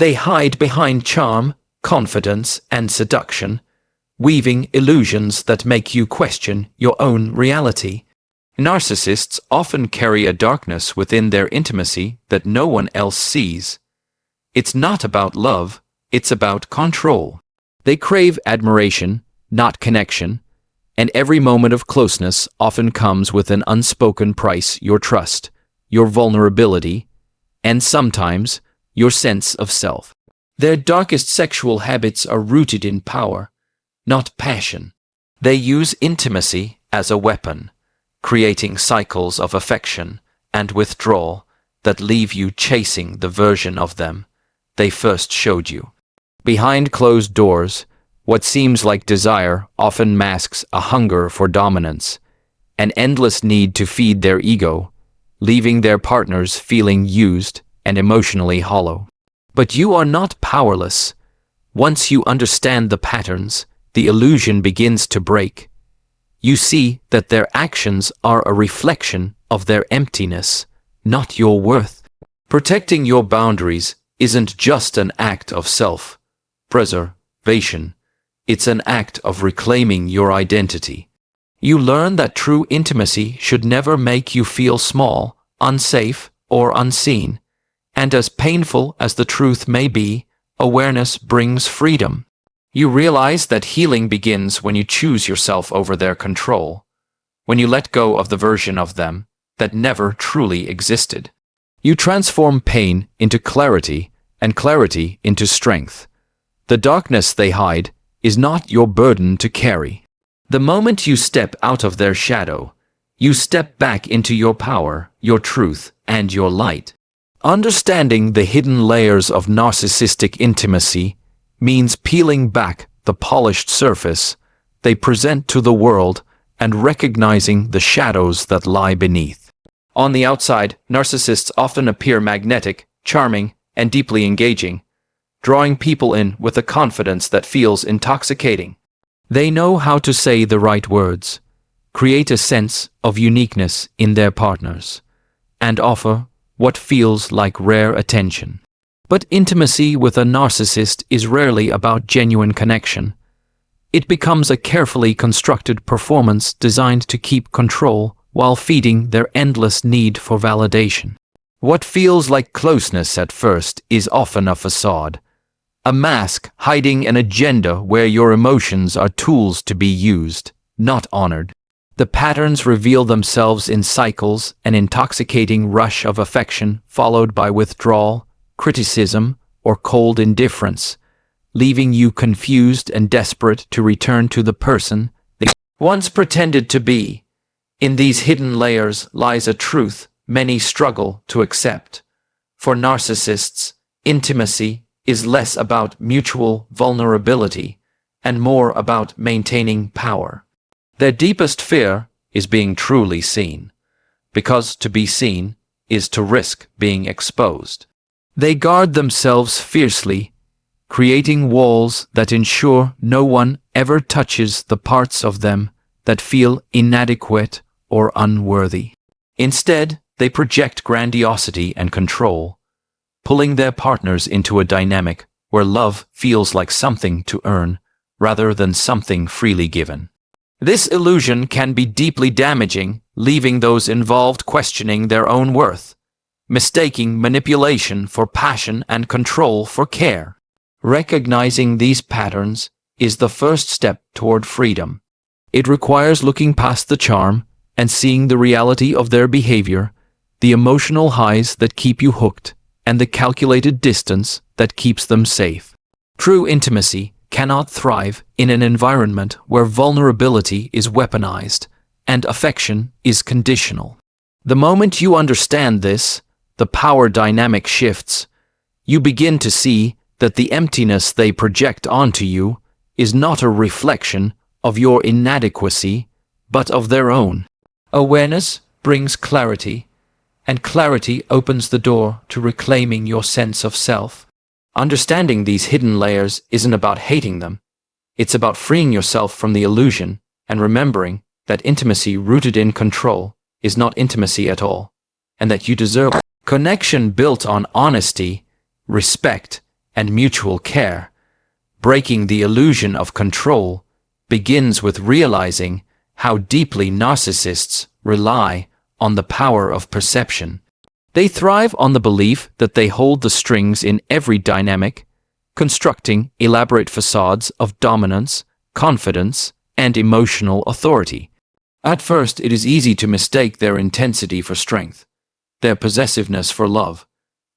They hide behind charm, confidence, and seduction, weaving illusions that make you question your own reality. Narcissists often carry a darkness within their intimacy that no one else sees. It's not about love, it's about control. They crave admiration, not connection, and every moment of closeness often comes with an unspoken price: your trust, your vulnerability, and sometimes your sense of self. Their darkest sexual habits are rooted in power, not passion. They use intimacy as a weapon, creating cycles of affection and withdrawal that leave you chasing the version of them they first showed you. Behind closed doors, what seems like desire often masks a hunger for dominance, an endless need to feed their ego, leaving their partners feeling used and emotionally hollow. But you are not powerless. Once you understand the patterns, the illusion begins to break. You see that their actions are a reflection of their emptiness, not your worth. Protecting your boundaries isn't just an act of self-preservation. It's an act of reclaiming your identity. You learn that true intimacy should never make you feel small, unsafe, or unseen. And as painful as the truth may be, awareness brings freedom. You realize that healing begins when you choose yourself over their control, when you let go of the version of them that never truly existed. You transform pain into clarity and clarity into strength. The darkness they hide is not your burden to carry. The moment you step out of their shadow, you step back into your power, your truth, and your light. Understanding the hidden layers of narcissistic intimacy means peeling back the polished surface they present to the world and recognizing the shadows that lie beneath. On the outside, narcissists often appear magnetic, charming, and deeply engaging, drawing people in with a confidence that feels intoxicating. They know how to say the right words, create a sense of uniqueness in their partners, and offer what feels like rare attention. But intimacy with a narcissist is rarely about genuine connection. It becomes a carefully constructed performance designed to keep control while feeding their endless need for validation. What feels like closeness at first is often a facade, a mask hiding an agenda where your emotions are tools to be used, not honored. The patterns reveal themselves in cycles: an intoxicating rush of affection followed by withdrawal, criticism, or cold indifference, leaving you confused and desperate to return to the person they once pretended to be. In these hidden layers lies a truth many struggle to accept. For narcissists, intimacy is less about mutual vulnerability and more about maintaining power. Their deepest fear is being truly seen, because to be seen is to risk being exposed. They guard themselves fiercely, creating walls that ensure no one ever touches the parts of them that feel inadequate or unworthy. Instead, they project grandiosity and control, pulling their partners into a dynamic where love feels like something to earn rather than something freely given. This illusion can be deeply damaging, leaving those involved questioning their own worth, mistaking manipulation for passion and control for care. Recognizing these patterns is the first step toward freedom. It requires looking past the charm and seeing the reality of their behavior, the emotional highs that keep you hooked, and the calculated distance that keeps them safe. True intimacy cannot thrive in an environment where vulnerability is weaponized and affection is conditional. The moment you understand this, the power dynamic shifts. You begin to see that the emptiness they project onto you is not a reflection of your inadequacy, but of their own. Awareness brings clarity, and clarity opens the door to reclaiming your sense of self. Understanding these hidden layers isn't about hating them. It's about freeing yourself from the illusion and remembering that intimacy rooted in control is not intimacy at all, and that you deserve connection built on honesty, respect, and mutual care. Breaking the illusion of control begins with realizing how deeply narcissists rely on the power of perception. They thrive on the belief that they hold the strings in every dynamic, constructing elaborate facades of dominance, confidence, and emotional authority. At first, it is easy to mistake their intensity for strength, their possessiveness for love,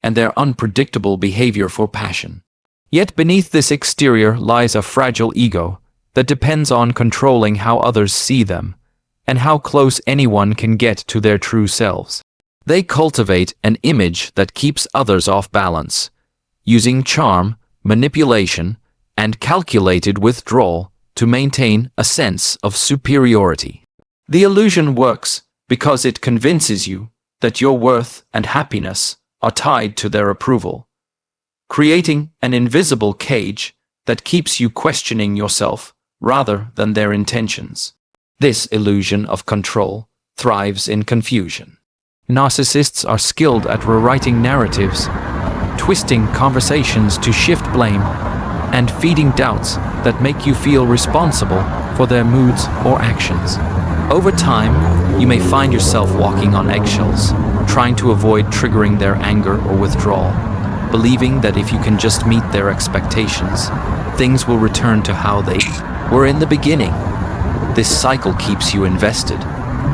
and their unpredictable behavior for passion. Yet beneath this exterior lies a fragile ego that depends on controlling how others see them and how close anyone can get to their true selves. They cultivate an image that keeps others off balance, using charm, manipulation, and calculated withdrawal to maintain a sense of superiority. The illusion works because it convinces you that your worth and happiness are tied to their approval, creating an invisible cage that keeps you questioning yourself rather than their intentions. This illusion of control thrives in confusion. Narcissists are skilled at rewriting narratives, twisting conversations to shift blame, and feeding doubts that make you feel responsible for their moods or actions. Over time, you may find yourself walking on eggshells, trying to avoid triggering their anger or withdrawal, believing that if you can just meet their expectations, things will return to how they were in the beginning. This cycle keeps you invested,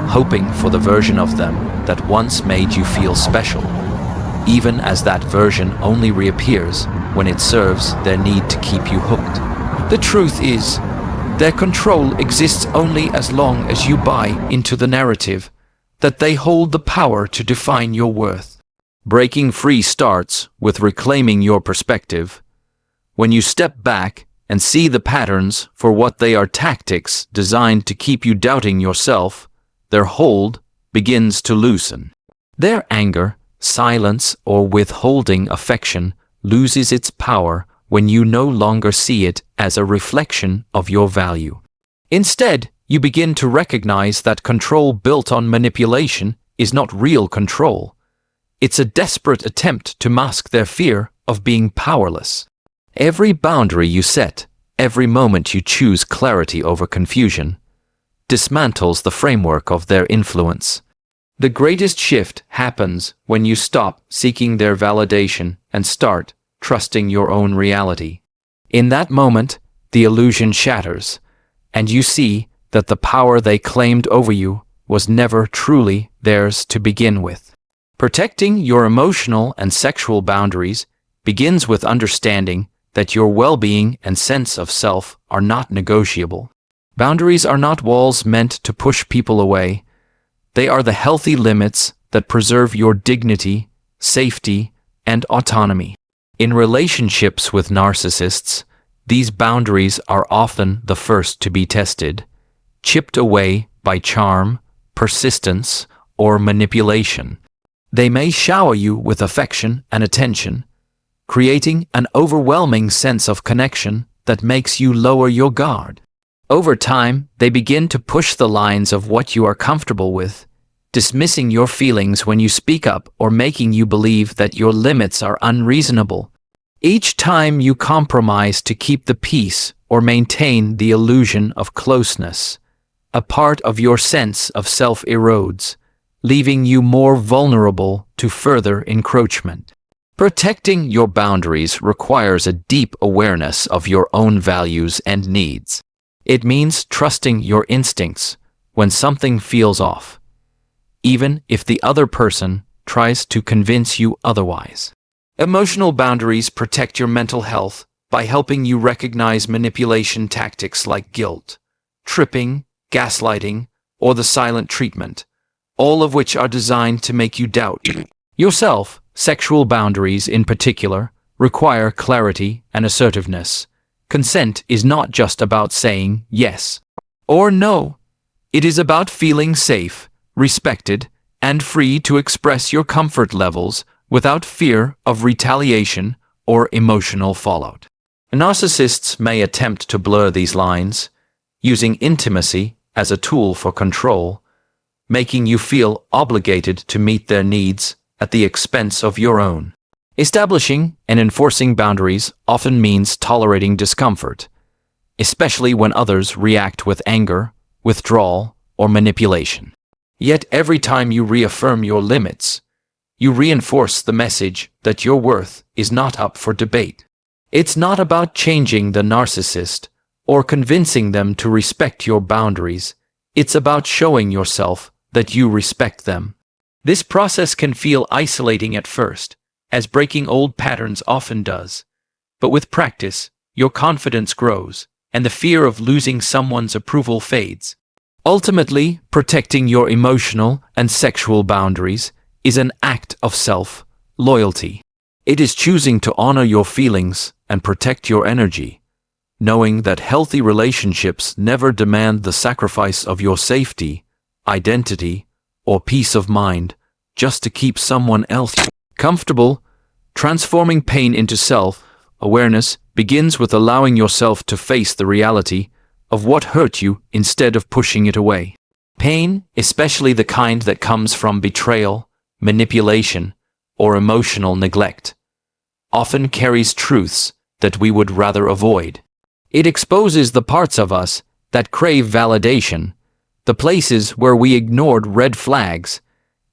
hoping for the version of them that once made you feel special, even as that version only reappears when it serves their need to keep you hooked. The truth is, their control exists only as long as you buy into the narrative that they hold the power to define your worth. Breaking free starts with reclaiming your perspective. When you step back and see the patterns for what they are, tactics designed to keep you doubting yourself, their hold begins to loosen. Their anger, silence, or withholding affection loses its power when you no longer see it as a reflection of your value. Instead, you begin to recognize that control built on manipulation is not real control. It's a desperate attempt to mask their fear of being powerless. Every boundary you set, every moment you choose clarity over confusion, dismantles the framework of their influence. The greatest shift happens when you stop seeking their validation and start trusting your own reality. In that moment, the illusion shatters, and you see that the power they claimed over you was never truly theirs to begin with. Protecting your emotional and sexual boundaries begins with understanding that your well-being and sense of self are not negotiable. Boundaries are not walls meant to push people away. They are the healthy limits that preserve your dignity, safety, and autonomy. In relationships with narcissists, these boundaries are often the first to be tested, chipped away by charm, persistence, or manipulation. They may shower you with affection and attention, creating an overwhelming sense of connection that makes you lower your guard. Over time, they begin to push the lines of what you are comfortable with, dismissing your feelings when you speak up or making you believe that your limits are unreasonable. Each time you compromise to keep the peace or maintain the illusion of closeness, a part of your sense of self erodes, leaving you more vulnerable to further encroachment. Protecting your boundaries requires a deep awareness of your own values and needs. It means trusting your instincts when something feels off, even if the other person tries to convince you otherwise. Emotional boundaries protect your mental health by helping you recognize manipulation tactics like guilt, tripping, gaslighting, or the silent treatment, all of which are designed to make you doubt yourself. Sexual boundaries, in particular, require clarity and assertiveness. Consent is not just about saying yes or no. It is about feeling safe, respected, and free to express your comfort levels without fear of retaliation or emotional fallout. Narcissists may attempt to blur these lines, using intimacy as a tool for control, making you feel obligated to meet their needs at the expense of your own. Establishing and enforcing boundaries often means tolerating discomfort, especially when others react with anger, withdrawal, or manipulation. Yet every time you reaffirm your limits, you reinforce the message that your worth is not up for debate. It's not about changing the narcissist or convincing them to respect your boundaries. It's about showing yourself that you respect them. This process can feel isolating at first, as breaking old patterns often does. But with practice, your confidence grows, and the fear of losing someone's approval fades. Ultimately, protecting your emotional and sexual boundaries is an act of self-loyalty. It is choosing to honor your feelings and protect your energy, knowing that healthy relationships never demand the sacrifice of your safety, identity, or peace of mind just to keep someone else comfortable. Transforming pain into self-awareness begins with allowing yourself to face the reality of what hurt you instead of pushing it away. Pain, especially the kind that comes from betrayal, manipulation, or emotional neglect, often carries truths that we would rather avoid. It exposes the parts of us that crave validation, the places where we ignored red flags,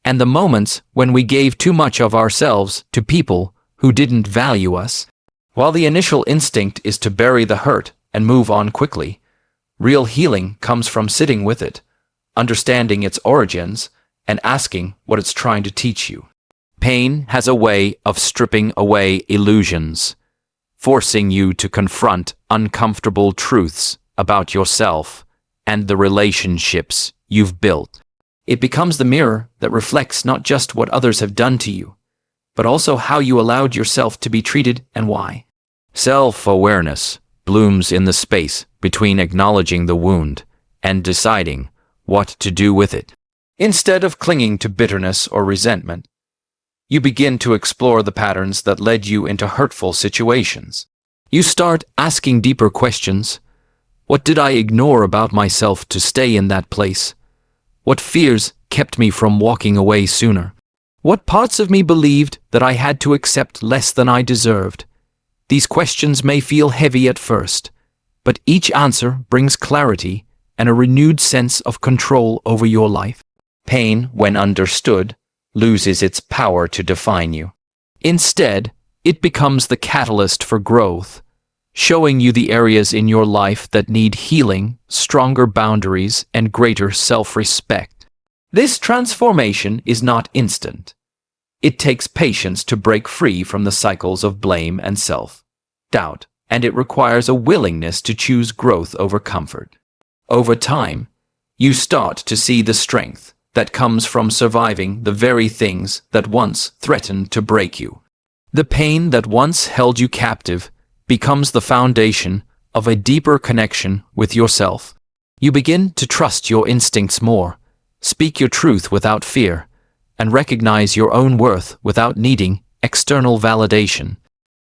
and the moments when we gave too much of ourselves to people who didn't value us. While the initial instinct is to bury the hurt and move on quickly, real healing comes from sitting with it, understanding its origins, and asking what it's trying to teach you. Pain has a way of stripping away illusions, forcing you to confront uncomfortable truths about yourself and the relationships you've built. It becomes the mirror that reflects not just what others have done to you, but also how you allowed yourself to be treated and why. Self-awareness blooms in the space between acknowledging the wound and deciding what to do with it. Instead of clinging to bitterness or resentment, you begin to explore the patterns that led you into hurtful situations. You start asking deeper questions. What did I ignore about myself to stay in that place? What fears kept me from walking away sooner? What parts of me believed that I had to accept less than I deserved? These questions may feel heavy at first, but each answer brings clarity and a renewed sense of control over your life. Pain, when understood, loses its power to define you. Instead, it becomes the catalyst for growth, showing you the areas in your life that need healing, stronger boundaries, and greater self-respect. This transformation is not instant. It takes patience to break free from the cycles of blame and self-doubt, and it requires a willingness to choose growth over comfort. Over time, you start to see the strength that comes from surviving the very things that once threatened to break you. The pain that once held you captive becomes the foundation of a deeper connection with yourself. You begin to trust your instincts more, speak your truth without fear, and recognize your own worth without needing external validation.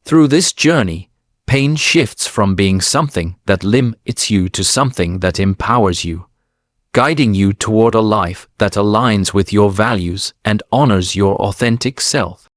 Through this journey, pain shifts from being something that limits you to something that empowers you, guiding you toward a life that aligns with your values and honors your authentic self.